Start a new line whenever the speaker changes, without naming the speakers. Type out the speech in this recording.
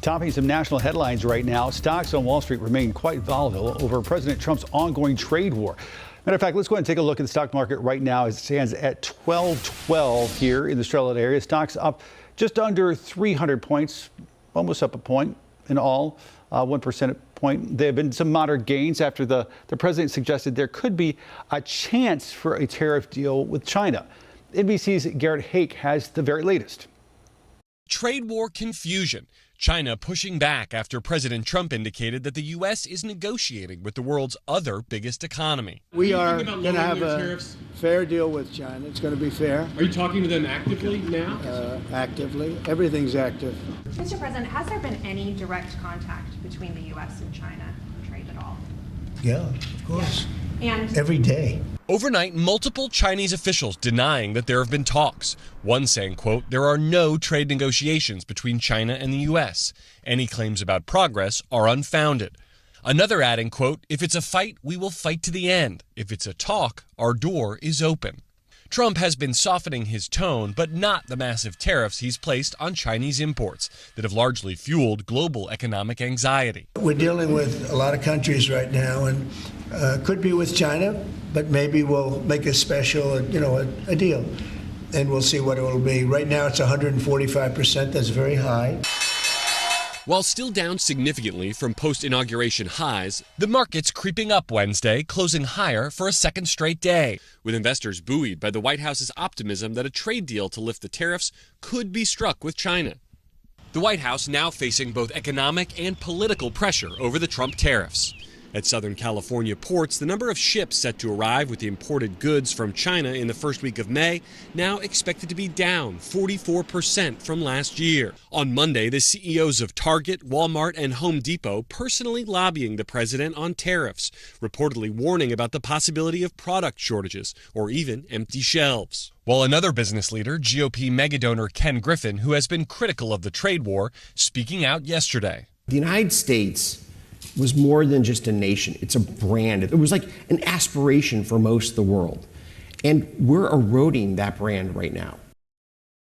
Topping some national headlines right now, stocks on Wall Street remain quite volatile over President Trump's ongoing trade war. Matter of fact, let's go ahead and take a look at the stock market right now. It stands at 1212 here in the Charlotte area. Stocks up just under 300 points, almost up a point in all, 1 percentage point. There have been some moderate gains after the president suggested there could be a chance for a tariff deal with China. NBC's Garrett Hake has the very latest.
Trade war confusion. China pushing back after President Trump indicated that the U.S. is negotiating with the world's other biggest economy.
We are going to have a fair deal with China. It's going to be fair.
Are you talking to them actively now?
Actively. Everything's active.
Mr. President, has there been any direct contact between the U.S. and China on trade at all?
Yeah, of course.
Yeah. And
every day.
Overnight, multiple Chinese officials denying that there have been talks. One saying, quote, there are no trade negotiations between China and the U.S. Any claims about progress are unfounded. Another adding, quote, if it's a fight, we will fight to the end. If it's a talk, our door is open. Trump has been softening his tone, but not the massive tariffs he's placed on Chinese imports that have largely fueled global economic anxiety.
We're dealing with a lot of countries right now, and could be with China, but maybe we'll make a special, a deal, and we'll see what it will be. Right now, it's 145%. That's very high.
While still down significantly from post-inauguration highs, the market's creeping up Wednesday, closing higher for a second straight day, with investors buoyed by the White House's optimism that a trade deal to lift the tariffs could be struck with China. The White House now facing both economic and political pressure over the Trump tariffs. At Southern California ports, the number of ships set to arrive with the imported goods from China in the first week of May now expected to be down 44% from last year. On Monday, the CEOs of Target, Walmart, and Home Depot personally lobbying the president on tariffs, reportedly warning about the possibility of product shortages or even empty shelves. While another business leader, GOP megadonor Ken Griffin, who has been critical of the trade war, speaking out yesterday.
The United States was more than just a nation. It's a brand. It was like an aspiration for most of the world. And we're eroding that brand right now.